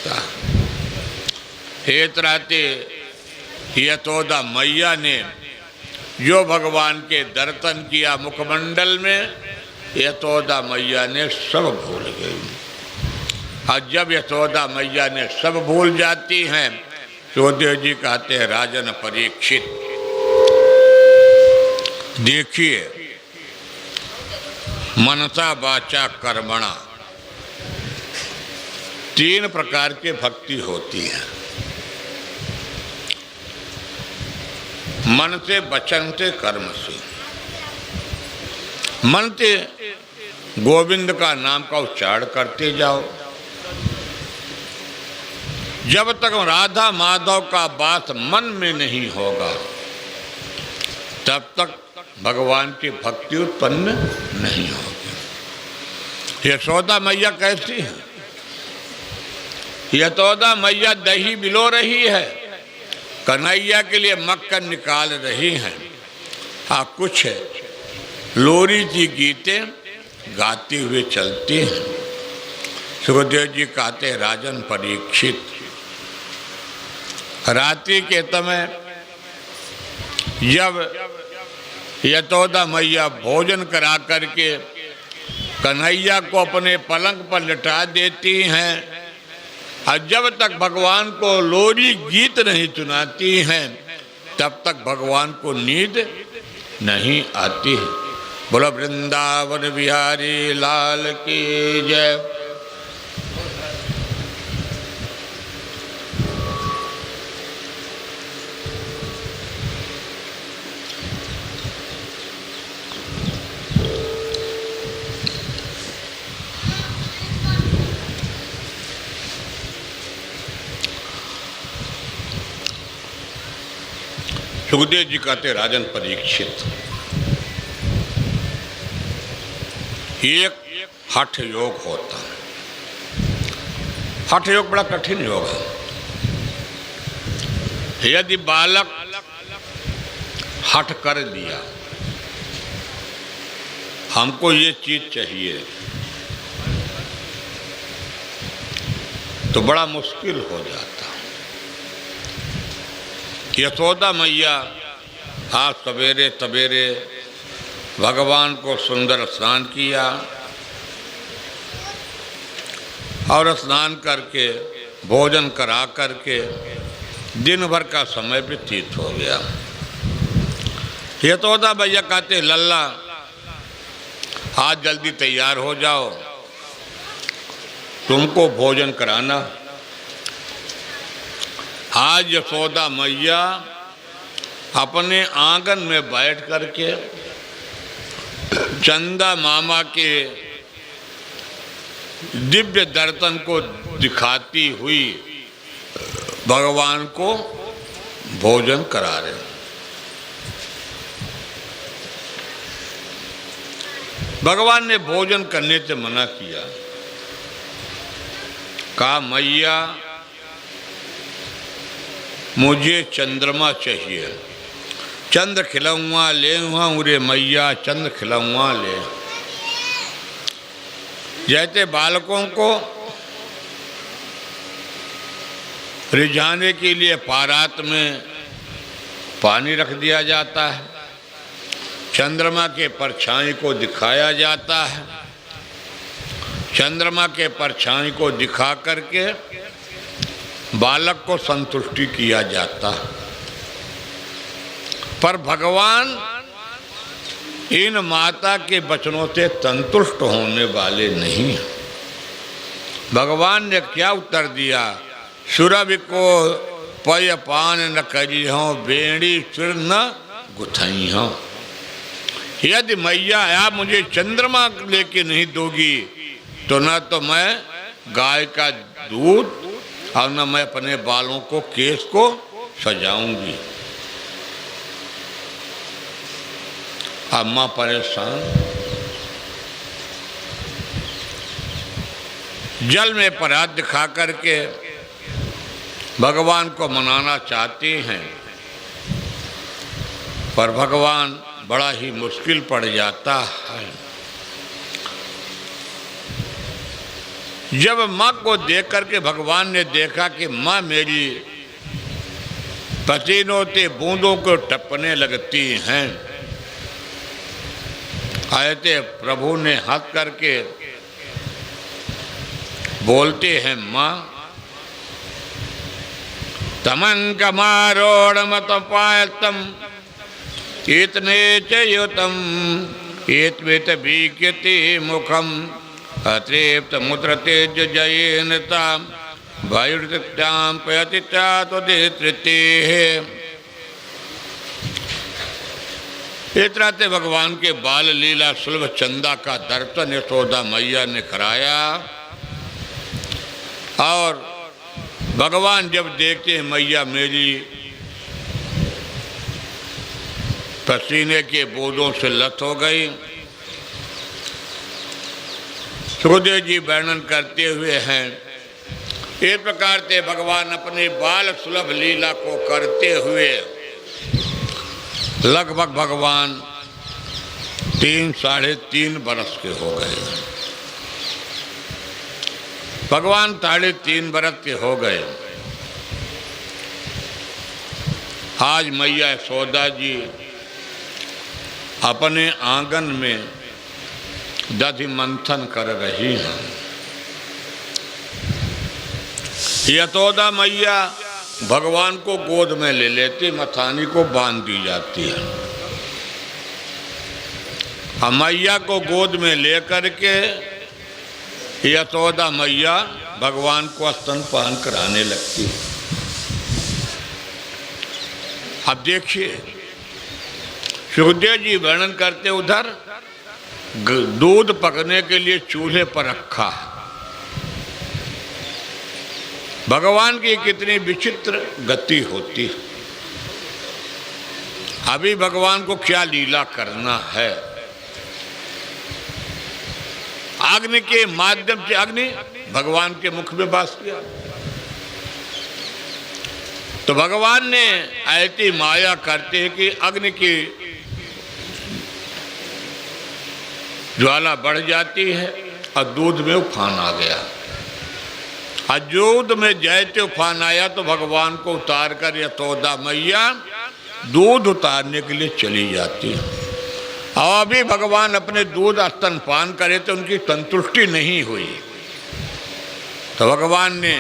सकता है। हेतराते यशोदा मैया ने जो भगवान के दर्शन किया मुखमंडल में, यशोदा मैया ने सब भूल गई। और जब यशोदा मैया ने सब भूल जाती हैं, सुखदेव जी कहते हैं, राजन परीक्षित, देखिए मनसा वाचा कर्मणा 3 प्रकार के भक्ति होती है। मन से, वचन से, कर्म से। मन से गोविंद का नाम का उच्चारण करते जाओ। जब तक राधा माधव का बात मन में नहीं होगा, तब तक भगवान की भक्ति उत्पन्न नहीं होगी। यशोदा मैया कैसी है? यशोदा मैया दही बिलो रही है, कन्हैया के लिए मक्खन निकाल रही हैं। कुछ लोरी जी गीतें गाते हुए चलते हैं। सुखदेव जी कहते हैं, राजन परीक्षित, रात्रि के समय जब यशोदा मैया भोजन करा करके कन्हैया को अपने पलंग पर लिटा देती हैं, और जब तक भगवान को लोरी गीत नहीं सुनाती हैं, तब तक भगवान को नींद नहीं आती है। बोलो वृंदावन बिहारी लाल की जय। सुखदेव जी कहते, राजन परीक्षित, एक हठ योग होता है। हठ योग बड़ा कठिन योग है। यदि बालक हठ कर दिया, हमको ये चीज चाहिए, तो बड़ा मुश्किल हो जाता। यशोदा मैया आज सवेरे सवेरे भगवान को सुंदर स्नान किया और स्नान करके भोजन करा करके दिन भर का समय व्यतीत हो गया। यशोदा मैया कहते, लल्ला आज जल्दी तैयार हो जाओ, तुमको भोजन कराना। आज यशोदा मैया अपने आंगन में बैठ करके चंदा मामा के दिव्य दर्शन को दिखाती हुई भगवान को भोजन करा रहे। भगवान ने भोजन करने से मना किया। कहा, मैया मुझे चंद्रमा चाहिए, चंद्र खिलौआ ले रे मैया, चंद्र खिलौआ ले। जैसे बालकों को रिझाने के लिए पारात में पानी रख दिया जाता है, चंद्रमा के परछाई को दिखाया जाता है, चंद्रमा के परछाई को दिखा करके बालक को संतुष्टि किया जाता है। पर भगवान इन माता के वचनों से संतुष्ट होने वाले नहीं हैं। भगवान ने क्या उत्तर दिया? सुरभि को पय पान न करी हो, बेड़ी सिर न गुथई हो। यदि मैया आप मुझे चंद्रमा लेके नहीं दोगी तो न तो मैं गाय का दूध और न मैं अपने बालों को, केस को सजाऊंगी। अम्मा परेशान। जल में परात दिखा करके भगवान को मनाना चाहते हैं, पर भगवान बड़ा ही मुश्किल पड़ जाता है। जब माँ को देख करके भगवान ने देखा कि माँ मेरी पसीनों से बूंदों को टपकने लगती हैं, आयते प्रभु ने हंस करके बोलते हैं, माँ तमंकमारोण मत पायतम इतने चयुतम एत्वेत बीक्यते मुखम अतृप्त मुद्र तेज जयनता वायुर्त्याम पयतिता तो देते है। इस तरह से भगवान के बाल लीला सुलभ चंदा का दर्शन यशोदा मैया ने कराया। और भगवान जब देखते हैं मैया मेरी पसीने के बूंदों से लत हो गई, सुखदेव जी वर्णन करते हुए हैं, इस प्रकार से भगवान अपने बाल सुलभ लीला को करते हुए लगभग भगवान 3-3.5 बरस के हो गए। भगवान 3.5 बरस के हो गए। आज मैया यशोदा जी अपने आंगन में दधि मंथन कर रही हैं। यशोदा मैया भगवान को गोद में ले लेती, मथानी को बांध दी जाती है। अब मैया को गोद में लेकर के यशोदा मैया भगवान को स्तनपान कराने लगती है। अब देखिए सुखदेव जी वर्णन करते, उधर दूध पकने के लिए चूल्हे पर रखा है। भगवान की कितनी विचित्र गति होती है। अभी भगवान को क्या लीला करना है। अग्नि के माध्यम से अग्नि भगवान के मुख में वास किया, तो भगवान ने ऐसी माया करते हैं कि अग्नि की ज्वाला बढ़ जाती है और दूध में उफान आ गया। और दूध में जैसे उफान आया तो भगवान को उतार कर यशोदा मैया दूध उतारने के लिए चली जाती है। और अभी भगवान अपने दूध स्तनपान करे तो उनकी संतुष्टि नहीं हुई, तो भगवान ने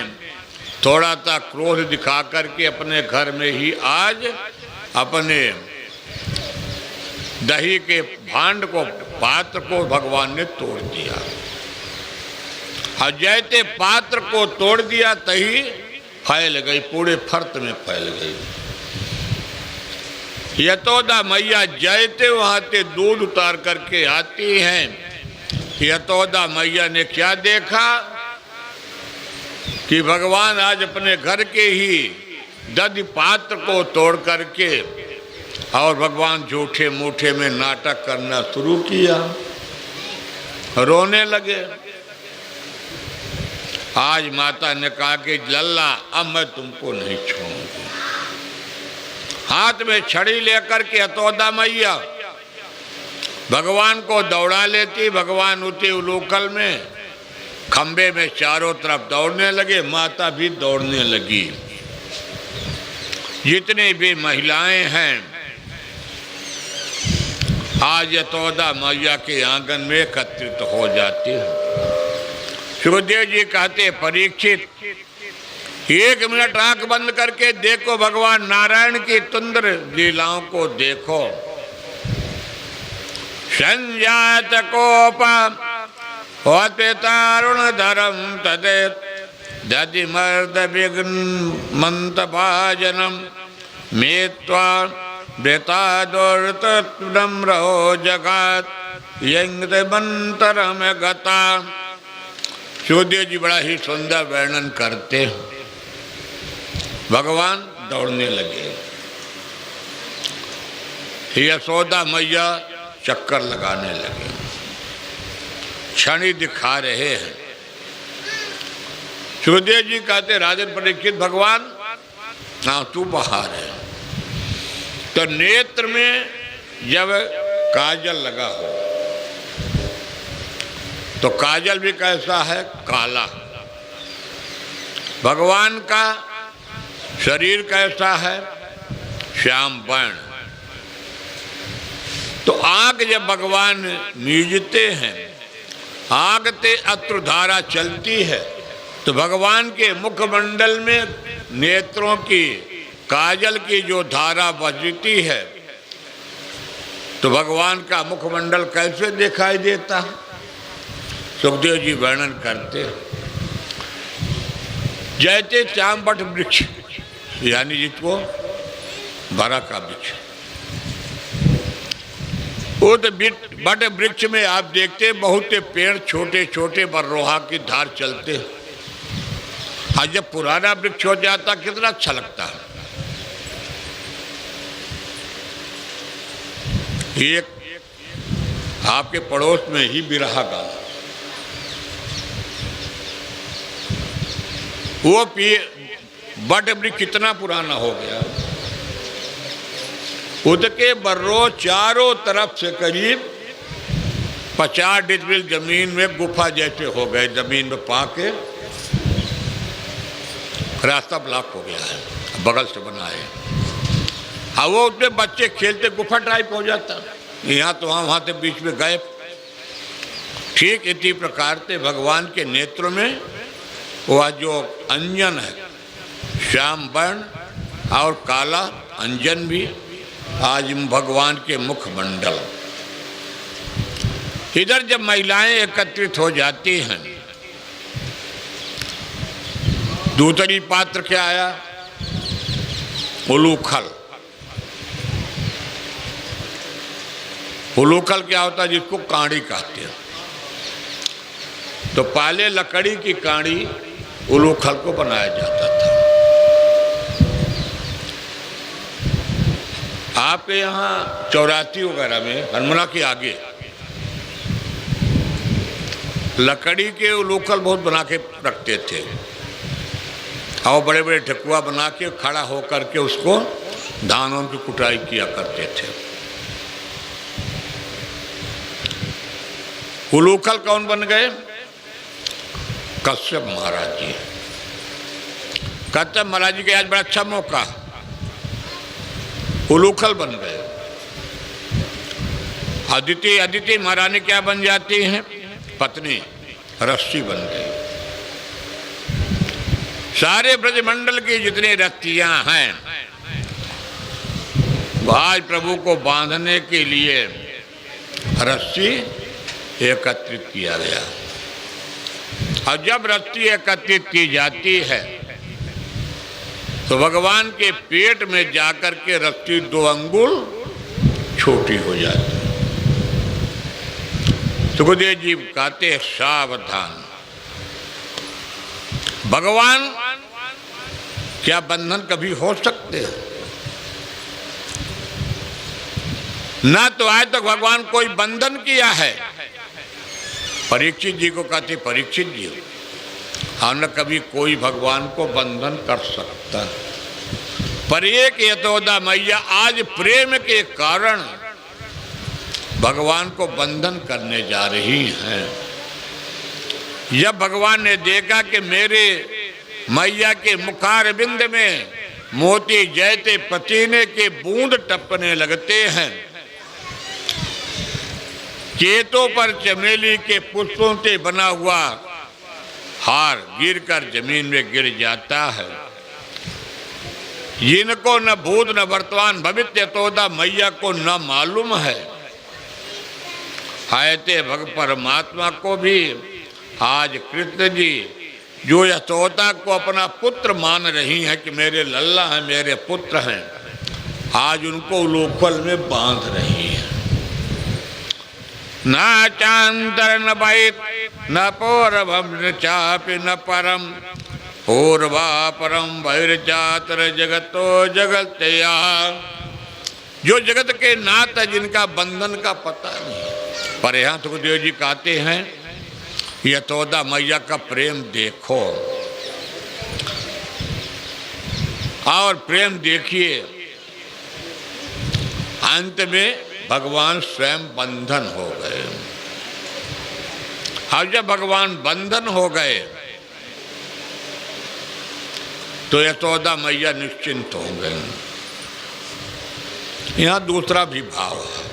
थोड़ा सा क्रोध दिखा करके अपने घर में ही आज अपने दही के भांड को, पात्र को भगवान ने तोड़ दिया। और जैसे पात्र को तोड़ दिया तही फैल गई, पूरे फर्त में फैल गई। यशोदा मैया जैसे वहां से दूध उतार करके आती हैं, यशोदा मैया ने क्या देखा कि भगवान आज अपने घर के ही दधि पात्र को तोड़ करके और भगवान झूठे मूठे में नाटक करना शुरू किया, रोने लगे। आज माता ने कहा कि लल्ला अब मैं तुमको नहीं छोड़ूंगी। हाथ में छड़ी लेकर के यशोदा मैया भगवान को दौड़ा लेती। भगवान उठे उलूकल में खंबे में चारों तरफ दौड़ने लगे, माता भी दौड़ने लगी। जितनी भी महिलाएं हैं आज यशोदा मैया के आंगन में एकत्रित हो जाती है। सुखदेव जी कहते, परीक्षित 1 मिनट आंख बंद करके देखो, भगवान नारायण की सुंदर लीलाओं को देखो। संजात कोप होते तारुण धर्म तदे दधि मर्द विघ्न मंत भाजनम मेत्वा बेता दुर्त नम्रो जगात यंग मंतर में गता। सुखदेव जी बड़ा ही सुंदर वर्णन करते। भगवान दौड़ने लगे, यशोदा मैया चक्कर लगाने लगे, छड़ी दिखा रहे हैं। सुखदेव जी कहते, राजन परीक्षित भगवान आंसू बहा रहे हैं। तो नेत्र में जब काजल लगा हो तो काजल भी कैसा है, काला। भगवान का शरीर कैसा है? श्याम वर्ण। तो आग जब भगवान मीजते हैं, आग ते अश्रुधारा चलती है, तो भगवान के मुखमंडल में नेत्रों की काजल की जो धारा बजती है, तो भगवान का मुखमंडल कैसे दिखाई देता है? सुखदेव जी वर्णन करते हैं, जैसे चांबट वृक्ष, यानी जिसको बरा का वृक्ष, वो तो बट वृक्ष में आप देखते बहुत से पेड़ छोटे छोटे बररोहा की धार चलते हैं। हाँ, जब पुराना वृक्ष हो जाता कितना अच्छा लगता है। एक आपके पड़ोस में ही बिरहा गांव, वो बट वृक्ष कितना पुराना हो गया, उसके बर्रो चारों तरफ से करीब 50 डिसमिल जमीन में गुफा जैसे हो गए, जमीन में पाके रास्ता ब्लॉक हो गया है, बगल से बना है। हाँ, वो उसमें बच्चे खेलते गुफा टाइप हो जाता, यहाँ तो वहाँ से बीच में गए। ठीक इसी प्रकार से भगवान के नेत्र में वह जो अंजन है, श्याम वर्ण और काला अंजन भी आज भगवान के मुखमंडल। इधर जब महिलाएं एकत्रित हो जाती हैं, दूसरी पात्र क्या आया? उलूखल। उलूखल क्या होता है? जिसको कांडी कहते हैं। तो पहले लकड़ी की कांडी उलूखल को बनाया जाता था। आपके यहाँ चौरासी वगैरह में हनुमाना के आगे लकड़ी के उलूखल बहुत बना के रखते थे, और बड़े बड़े ठकुआ बना के खड़ा होकर के उसको धानों की कुटाई किया करते थे। उलूखल कौन बन गए? कश्यप महाराज जी। कश्यप महाराज जी के आज बड़ा अच्छा मौका, उलूखल बन गए। अदिति महारानी क्या बन जाती हैं? पत्नी रस्सी बन गई। सारे ब्रजमंडल की जितनी रस्सियां हैं, आज प्रभु को बांधने के लिए रस्सी एकत्रित किया गया। और जब रस्सी एकत्रित की जाती है तो भगवान के पेट में जाकर के रस्सी 2 अंगुल छोटी हो जाती है। सुखदेव जी कहते हैं, सावधान, भगवान क्या बंधन कभी हो सकते हैं? ना तो आज तक भगवान कोई बंधन किया है। परीक्षित जी को कहते, परीक्षित जी, हाँ, न कभी कोई भगवान को बंधन कर सकता। पर एक यशोदा मैया आज प्रेम के कारण भगवान को बंधन करने जा रही हैं। जब भगवान ने देखा कि मेरे मैया के मुखारविंद में मोती जैसे पसीने के बूंद टपकने लगते हैं, केतों पर चमेली के पुष्पों से बना हुआ हार गिरकर जमीन में गिर जाता है, जिनको न भूत न वर्तमान भविष्य यशोदा मैया को न मालूम है, ऐसे परमात्मा को भी आज कृष्ण जी जो यशोदा को अपना पुत्र मान रही हैं कि मेरे लल्ला हैं, मेरे पुत्र हैं, आज उनको उलूखल में बांध रही हैं। न चांतर न बैत न पौरभम न चापि न परम पूर्वा परम वैरचातर जगतो जगतया। जो जगत के नाथ है, जिनका बंधन का पता नहीं। पर यहाँ सुखदेव जी कहते हैं, यशोदा मैया का प्रेम देखो, और प्रेम देखिए, अंत में भगवान स्वयं बंधन हो गए। अब जब भगवान बंधन हो गए तो यशोदा मैया निश्चिंत हो गई। यहां दूसरा भी भाव है।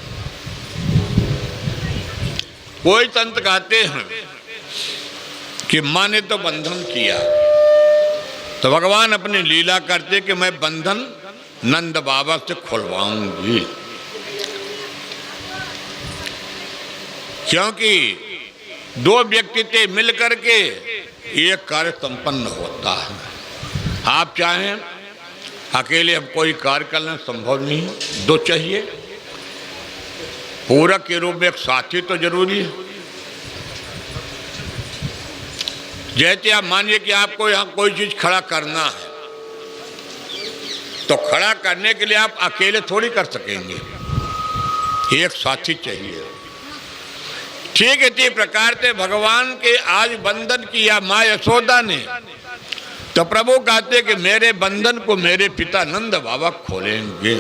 कोई संत कहते हैं कि मां ने तो बंधन किया, तो भगवान अपनी लीला करते कि मैं बंधन नंद बाबा से खुलवाऊंगी, क्योंकि दो व्यक्ति से मिलकर के एक कार्य संपन्न होता है। आप चाहें अकेले अब कोई कार्य करना संभव नहीं, दो चाहिए। पूरक के रूप में एक साथी तो जरूरी है। जैसे आप मानिए कि आपको यहाँ कोई चीज खड़ा करना है, तो खड़ा करने के लिए आप अकेले थोड़ी कर सकेंगे, एक साथी चाहिए। ठीक इसी प्रकार से भगवान के आज बंधन किया माँ यशोदा ने, तो प्रभु कहते कि मेरे बंधन को मेरे पिता नंद बाबा खोलेंगे।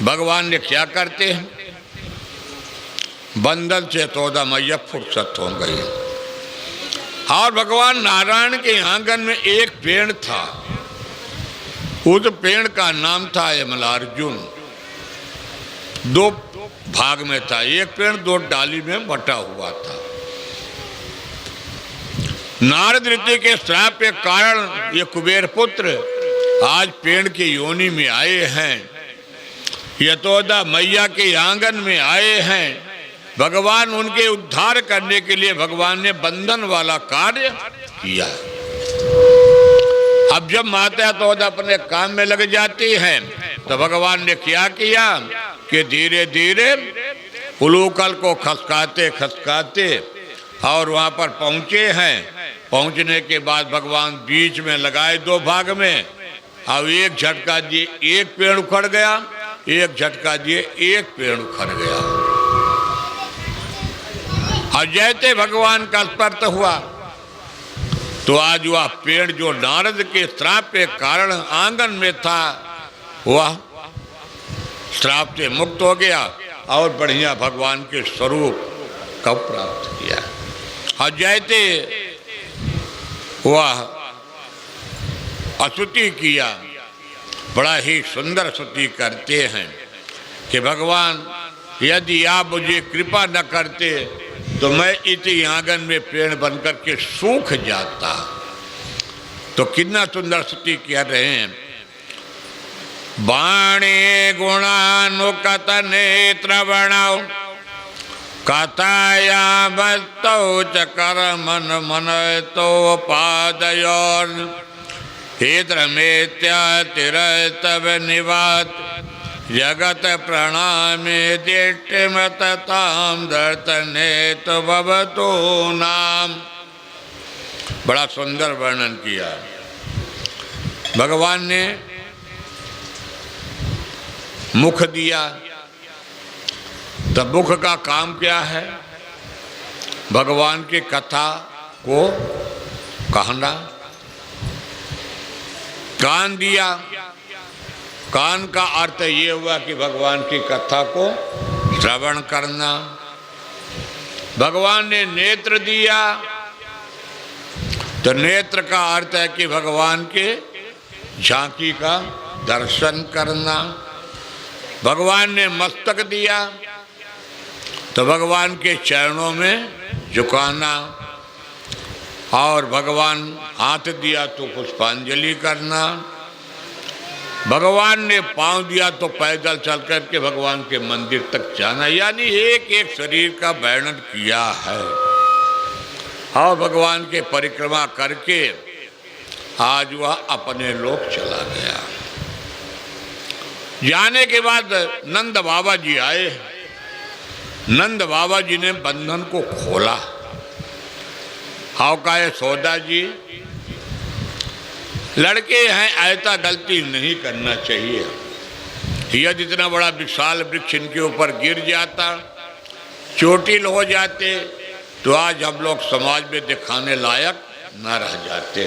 भगवान ने क्या करते हैं, बंधन से यशोदा मैया फुर्सत हो गई। और भगवान नारायण के आंगन में एक पेड़ था, उस पेड़ का नाम था यमलार्जुन। दो भाग में था, एक पेड़ दो डाली में बटा हुआ था। नारद ऋषि के श्राप के कारण ये कुबेर पुत्र आज पेड़ की योनि में आए हैं, यशोदा मैया के आंगन में आए हैं। भगवान उनके उद्धार करने के लिए भगवान ने बंधन वाला कार्य किया। अब जब माता यशोदा अपने काम में लग जाती हैं, तो भगवान ने क्या किया कि धीरे धीरे उलूकल को खसकाते खसकाते और वहां पर पहुंचे हैं। पहुंचने के बाद भगवान बीच में लगाए दो भाग में। अब एक झटका दिए एक पेड़ उखड़ गया, एक झटका दिए एक पेड़ उखड़ गया। और जैसे भगवान का स्पर्श हुआ, तो आज वह पेड़ जो नारद के श्राप के कारण आंगन में था, वह श्राप से मुक्त हो गया और बढ़िया भगवान के स्वरूप को प्राप्त किया। और जैसे वह स्तुति किया, बड़ा ही सुंदर स्तुति करते हैं कि भगवान यदि आप मुझे कृपा न करते तो मैं इसी आंगन में पेड़ बनकर के सूख जाता। तो कितना सुंदर स्तुति कर रहे हैं। बाणे गुणानुकत नेत्र बनाओ कथाया बस्तौ च कर्मन मन तो पादयोर हेद्रमेत्यातिरस्तव निवात जगत प्रणामे दिष्टिमतताम दर्शने तो भवतो नाम। बड़ा सुंदर वर्णन किया भगवान ने। मुख दिया, तब मुख का काम क्या है, भगवान की कथा को कहना। कान दिया, कान का अर्थ ये हुआ कि भगवान की कथा को श्रवण करना। भगवान ने नेत्र दिया, तो नेत्र का अर्थ है कि भगवान के झांकी का दर्शन करना। भगवान ने मस्तक दिया, तो भगवान के चरणों में झुकाना। और भगवान हाथ दिया तो पुष्पांजलि करना। भगवान ने पांव दिया तो पैदल चल करके भगवान के मंदिर तक जाना। यानी एक एक शरीर का वर्णन किया है। और भगवान के परिक्रमा करके आज वह अपने लोक चला गया। जाने के बाद नंद बाबा जी आए। नंद बाबा जी ने बंधन को खोला। हाउ का यशोदा जी, लड़के हैं, ऐसा गलती नहीं करना चाहिए। यदि इतना बड़ा विशाल वृक्ष इनके ऊपर गिर जाता, चोटिल हो जाते, तो आज हम लोग समाज में दिखाने लायक न रह जाते।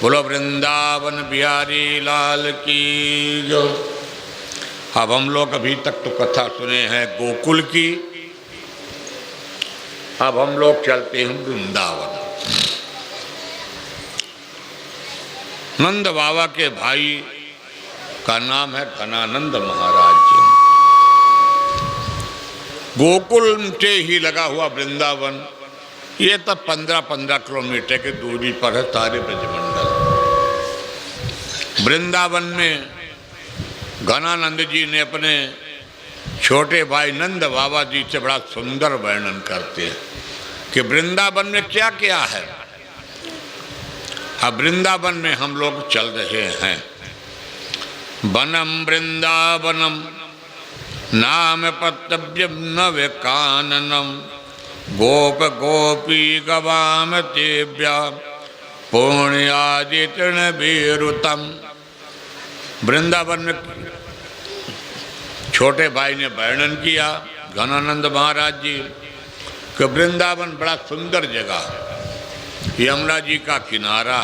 बोलो वृंदावन बिहारी लाल की जो। अब हम लोग अभी तक तो कथा सुने हैं गोकुल की, अब हम लोग चलते हैं वृंदावन। नंद बाबा के भाई का नाम है घनानंद महाराज जी। गोकुल से ही लगा हुआ वृंदावन, ये तब 15-15 किलोमीटर की दूरी पर है सारे ब्रजमंडल। वृंदावन में घनानंद जी ने अपने छोटे भाई नंद बाबा जी से बड़ा सुंदर वर्णन करते हैं कि वृंदावन में क्या क्या है। अब वृंदावन में हम लोग चल रहे हैं। वनम वृंदावनम नाम पतव्यम नव काननम गोप गोपी गवाम तेभ्य पुण्यादितृण विरुतम। वृंदावन में छोटे भाई ने वर्णन किया घनानंद महाराज जी कि वृंदावन बड़ा सुंदर जगह है, यमुना जी का किनारा,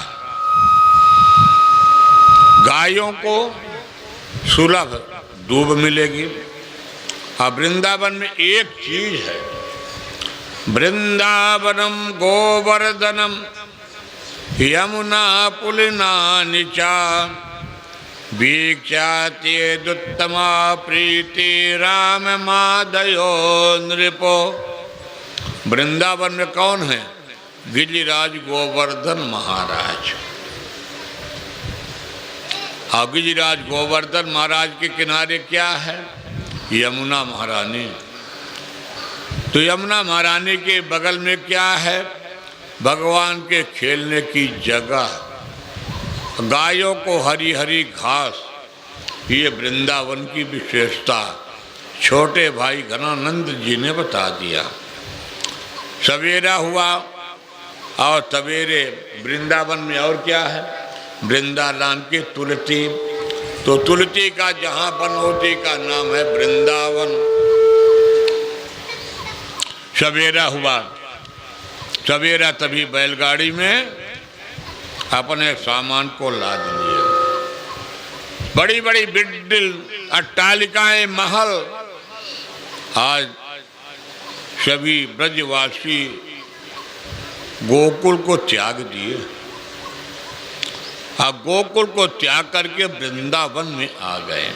गायों को सुलभ दूब मिलेगी। अब वृंदावन में एक चीज है, वृंदावनम गोवर्धनम यमुना पुलिना निचा वीक्षाते दुत्तमा प्रीति राम माधयो नृपो। वृंदावन में कौन है? गिरिराज गोवर्धन महाराज। और गिरिराज गोवर्धन महाराज के किनारे क्या है? यमुना महारानी। तो यमुना महारानी के बगल में क्या है? भगवान के खेलने की जगह, गायों को हरी हरी घास। ये वृंदावन की विशेषता छोटे भाई घनानंद जी ने बता दिया। सवेरा हुआ और सवेरे वृंदावन में और क्या है? वृंदावन की तुलसी। तो तुलसी का जहाँ वन होती का नाम है वृंदावन। सवेरा हुआ, सवेरा तभी बैलगाड़ी में अपने सामान को लाद लिए। बड़ी बड़ी बिल्डिंग, अट्टालिकाएं, महल। आज सभी ब्रजवासी गोकुल को त्याग दिए। अब गोकुल को त्याग करके वृंदावन में आ गए।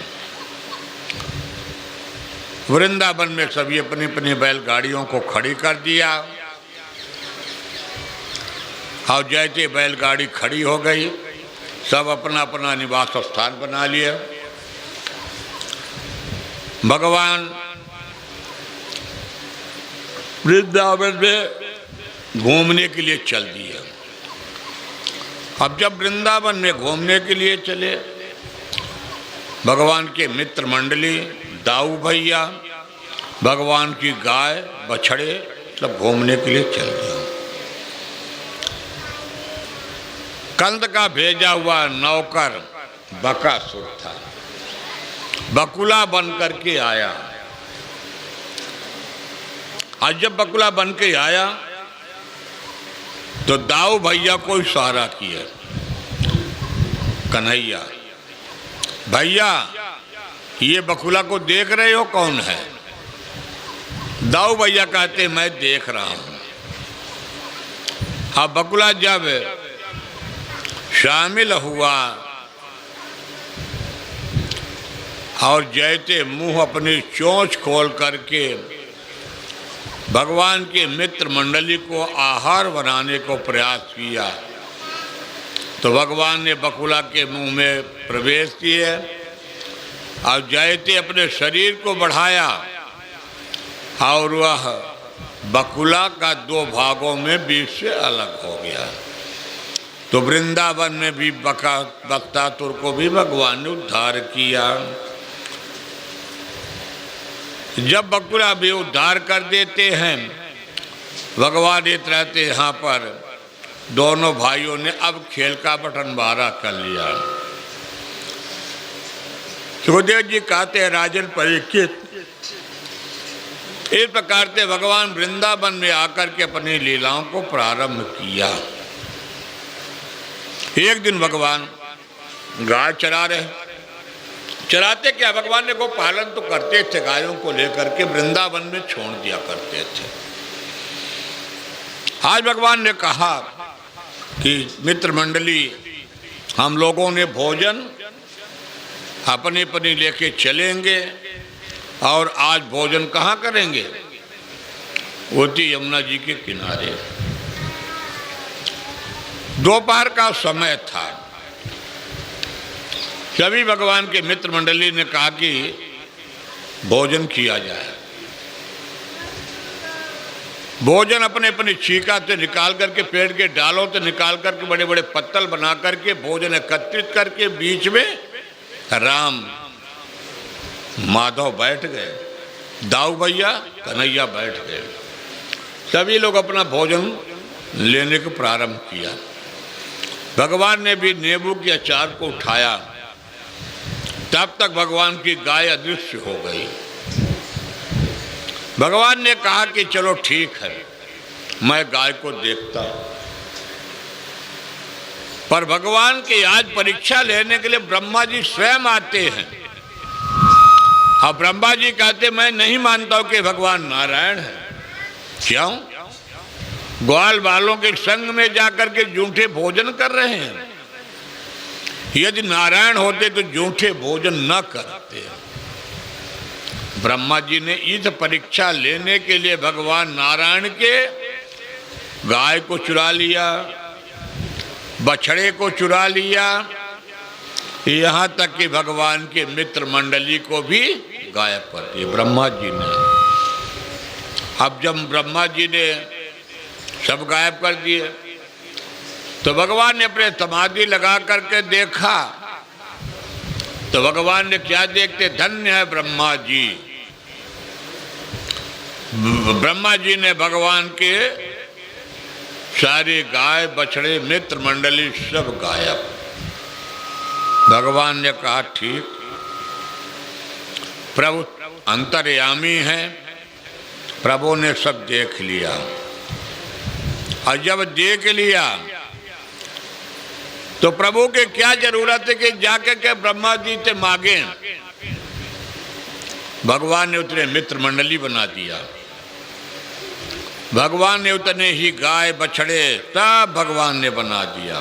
वृंदावन में सभी अपनी अपनी बैलगाड़ियों को खड़ी कर दिया और जैसे बैलगाड़ी खड़ी हो गई, सब अपना अपना निवास स्थान बना लिया। भगवान वृंदावन में घूमने के लिए चल दिए। अब जब वृंदावन में घूमने के लिए चले, भगवान के मित्र मंडली, दाऊ भैया, भगवान की गाय बछड़े सब घूमने के लिए चल दिए। कंद का भेजा हुआ नौकर बकासुर था, बकुला बन करके आया। आज जब बकुला बन के आया तो दाऊ भैया को इशारा किया, कन्हैया भैया ये बकुला को देख रहे हो, कौन है? दाऊ भैया कहते मैं देख रहा हूं। अब बकुला जब शामिल हुआ और जैसे मुंह अपनी चोंच खोल करके भगवान के मित्र मंडली को आहार बनाने को प्रयास किया, तो भगवान ने बकुला के मुंह में प्रवेश किए और जैसे अपने शरीर को बढ़ाया और वह बकुला का दो भागों में बीच से अलग हो गया। तो वृंदावन में भी बक्तातुर को भी भगवान ने उद्धार किया। जब बकुला भी उद्धार कर देते हैं, भगवान इस रहते यहाँ पर दोनों भाइयों ने अब खेल का बटनबारा कर लिया। सुखदेव जी कहते हैं राजन परीक्षित, इस प्रकार से भगवान वृंदावन में आकर के अपनी लीलाओं को प्रारंभ किया। एक दिन भगवान गाय चरा रहे, चराते क्या, भगवान ने गोप पालन तो करते थे, गायों को लेकर के वृंदावन में छोड़ दिया करते थे। आज भगवान ने कहा कि मित्र मंडली हम लोगों ने भोजन अपनी अपनी लेके चलेंगे और आज भोजन कहाँ करेंगे? होती यमुना जी के किनारे। दोपहर का समय था। सभी भगवान के मित्र मंडली ने कहा कि भोजन किया जाए। भोजन अपने अपने चीका से निकाल करके, पेड़ के डालों से निकाल करके, बड़े बड़े पत्तल बना करके भोजन एकत्रित करके बीच में राम माधव बैठ गए, दाऊ भैया कन्हैया बैठ गए। सभी लोग अपना भोजन लेने को प्रारंभ किया। भगवान ने भी नींबू के अचार को उठाया। तब तक भगवान की गाय अदृश्य हो गई। भगवान ने कहा कि चलो ठीक है, मैं गाय को देखता हूं। पर भगवान की आज परीक्षा लेने के लिए ब्रह्मा जी स्वयं आते हैं। हाँ, ब्रह्मा जी कहते मैं नहीं मानता हूं कि भगवान नारायण है। क्यों? ग्वाल बालों के संग में जाकर के जूठे भोजन कर रहे हैं। यदि नारायण होते तो जूठे भोजन न करते। ब्रह्मा जी ने इस परीक्षा लेने के लिए भगवान नारायण के गाय को चुरा लिया, बछड़े को चुरा लिया, यहाँ तक कि भगवान के मित्र मंडली को भी गायब कर दिया ब्रह्मा जी ने। अब जब ब्रह्मा जी ने सब गायब कर दिए तो भगवान ने अपने समाधि लगा करके देखा तो भगवान ने क्या देखते? धन्य है ब्रह्मा जी। ब्रह्मा जी ने भगवान के सारे गाय बछड़े मित्र मंडली सब गायब। भगवान ने कहा ठीक, प्रभु अंतर्यामी है, प्रभु ने सब देख लिया। और जब देख लिया तो प्रभु के क्या जरूरत है कि जाके के ब्रह्मा जी से मांगे। भगवान ने उतने मित्र मंडली बना दिया। भगवान ने उतने ही गाय बछड़े सब भगवान ने बना दिया।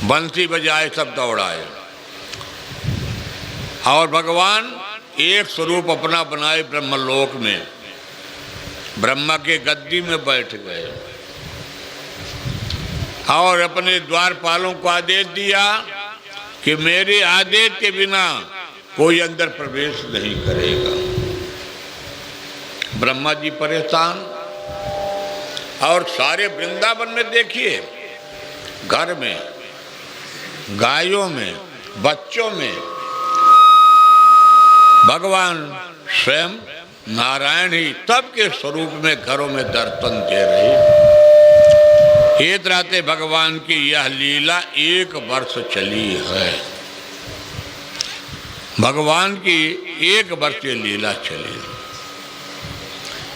बंसी बजाए सब दौड़ाए और भगवान एक स्वरूप अपना बनाए ब्रह्मलोक में, ब्रह्मा के गद्दी में बैठ गए और अपने द्वारपालों को आदेश दिया कि मेरे आदेश के बिना कोई अंदर प्रवेश नहीं करेगा। ब्रह्मा जी परेशान। और सारे वृंदावन में देखिए, घर में, गायों में, बच्चों में भगवान स्वयं नारायण ही सबके स्वरूप में घरों में दर्शन दे रहे। एक रात भगवान की यह लीला 1 वर्ष चली है। भगवान की 1 वर्ष ये लीला चली।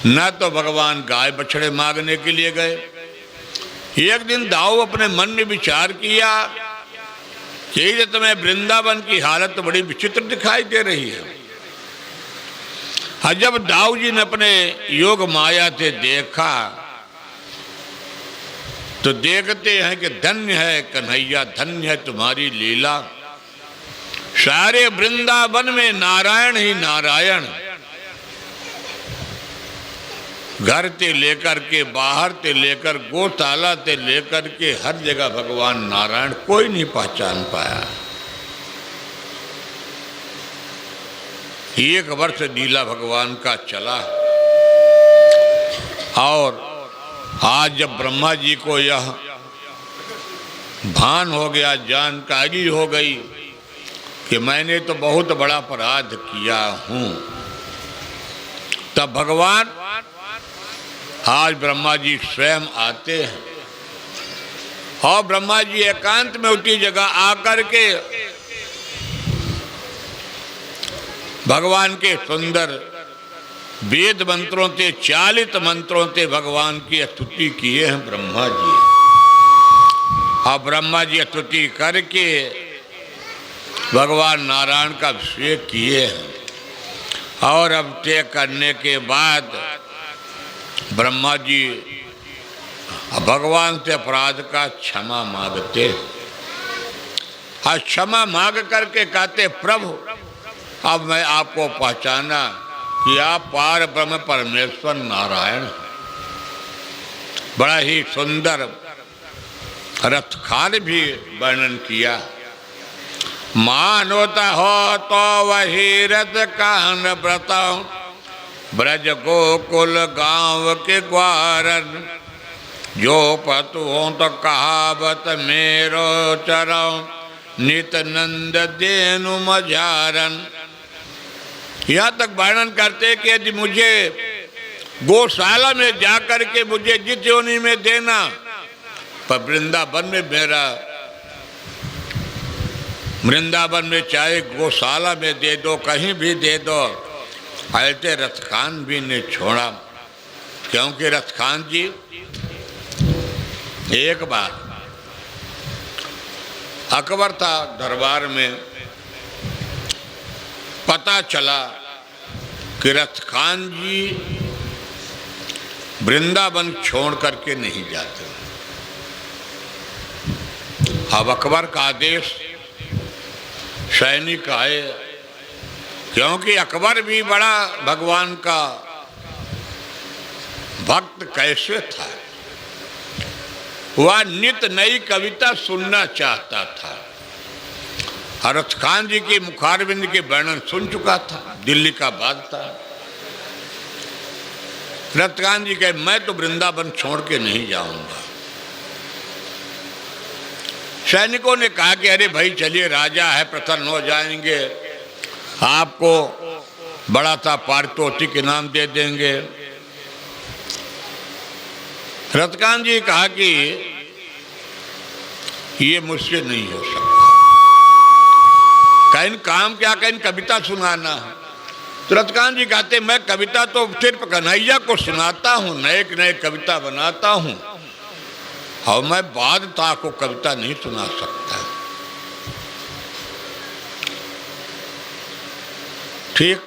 न तो भगवान गाय बछड़े मांगने के लिए गए। एक दिन दाऊ अपने मन में विचार किया कि तुम्हें वृंदावन की हालत तो बड़ी विचित्र दिखाई दे रही है। जब दाऊ जी ने अपने योग माया से देखा तो देखते हैं कि धन्य है कन्हैया, धन्य है तुम्हारी लीला। सारे वृंदावन में नारायण ही नारायण, घर से लेकर के बाहर से लेकर गौशाला से लेकर के हर जगह भगवान नारायण, कोई नहीं पहचान पाया। 1 वर्ष लीला भगवान का चला और आज जब ब्रह्मा जी को यह भान हो गया, जानकारी हो गई कि मैंने तो बहुत बड़ा अपराध किया हूं, तब भगवान आज ब्रह्मा जी स्वयं आते हैं और ब्रह्मा जी एकांत में उसी जगह आकर के भगवान के सुंदर वेद मंत्रों से, 40 मंत्रों से भगवान की स्तुति किए हैं ब्रह्मा जी। अब ब्रह्मा जी स्तुति करके भगवान नारायण का अभिषेक किए हैं और अब तय करने के बाद ब्रह्मा जी भगवान से अपराध का क्षमा मांगते। और क्षमा मांग करके कहते प्रभु अब मैं आपको पहचाना कि आप पार ब्रह्म परमेश्वर नारायण हैं। बड़ा ही सुंदर रथखान भी वर्णन किया। मानोता हो तो वही रथ कान व्रत ब्रज गोकुल गांव के ग्वारन जो पतु हो तो कहावत मेरो चरण नित नंद देनु मजारन। यहाँ तक वर्णन करते कि यदि मुझे गौशाला में जाकर के मुझे जिस योनि में देना पर वृंदावन में मेरा वृंदावन में चाहे गौशाला में दे दो कहीं भी दे दो। ऐसे रथखान भी ने छोड़ा क्योंकि रथखान जी एक बार अकबर था दरबार में, पता चला कि रथखान जी वृंदावन छोड़ करके नहीं जाते। अब अकबर का आदेश सैनिक आए क्योंकि अकबर भी बड़ा भगवान का भक्त कैसे था, वह नित नई कविता सुनना चाहता था। हरथ खान जी के मुखारविंद के वर्णन सुन चुका था, दिल्ली का बात था। रथ खान जी कहे मैं तो वृंदावन छोड़ के नहीं जाऊंगा। सैनिकों ने कहा कि अरे भाई चलिए राजा है प्रसन्न हो जाएंगे, आपको बड़ा सा पारितोषिक इनाम दे देंगे। रथकान जी कहा कि ये मुझसे नहीं हो सकता, कहीं काम क्या कहीं कविता सुनाना। तो रथकान जी कहते मैं कविता तो सिर्फ कन्हैया को सुनाता हूँ, नए नए कविता बनाता हूँ और मैं बादशाह को कविता नहीं सुना सकता। ठीक,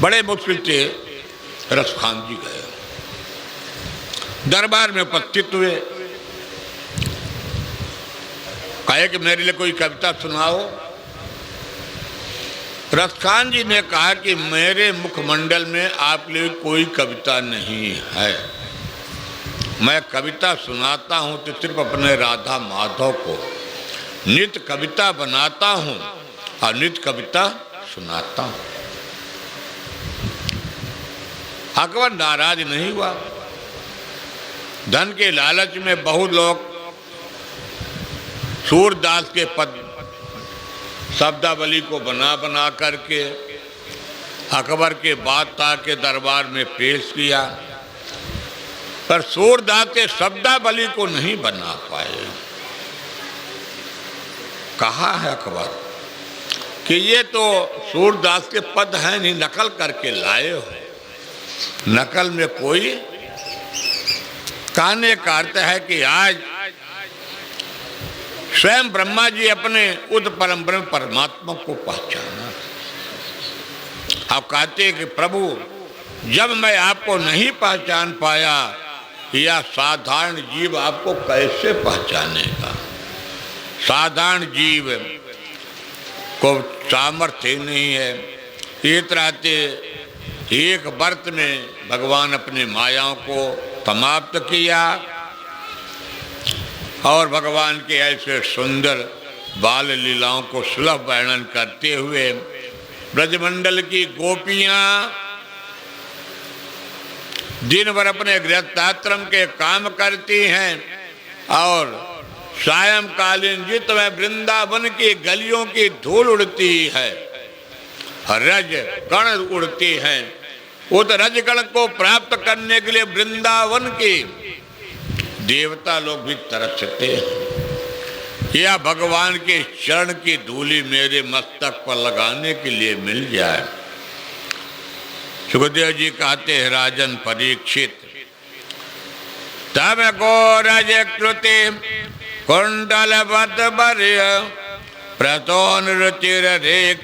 बड़े मुश्किल से रथखान जी गए, दरबार में उपस्थित हुए, कहे कि मेरे लिए कोई कविता सुनाओ। रथखान जी ने कहा कि मेरे मुखमंडल में आप लिए कोई कविता नहीं है, मैं कविता सुनाता हूँ तो सिर्फ अपने राधा माधव को, नित्य कविता बनाता हूँ और नित्य कविता सुनाता हूँ। अकबर नाराज नहीं हुआ। धन के लालच में बहुत लोग सूरदास के पद शब्दावली को बना बना करके अकबर के बादशाह के दरबार में पेश किया, पर सूरदास के शब्दावली को नहीं बना पाए। कहा है अकबर कि ये तो सूरदास के पद हैं, नहीं नकल करके लाए हो, नकल में कोई कहने का अर्थ है कि आज स्वयं ब्रह्मा जी अपने उद परम ब्रह्म परमात्मा को पहचाना। आप कहते हैं कि प्रभु जब मैं आपको नहीं पहचान पाया, या साधारण जीव आपको कैसे पहचानेगा। साधारण जीव को सामर्थ्य नहीं है। एक रहते एक वर्ष में भगवान अपनी मायाओं को समाप्त किया और भगवान के ऐसे सुंदर बाल लीलाओं को सुलभ वर्णन करते हुए ब्रजमंडल की गोपियां दिन भर अपने गृहस्थाश्रम के काम करती हैं और सायंकालीन जित में वृंदावन की गलियों की धूल उड़ती है, रज कण उड़ती हैं, उस रजगण को प्राप्त करने के लिए वृंदावन के देवता लोग भी तरसते हैं। या भगवान के चरण की धूली मेरे मस्तक पर लगाने के लिए मिल जाए। सुखदेव जी कहते हैं राजन परीक्षित तब गोरज कृति कुंडल बत बर्य प्रतोन रुचिर रे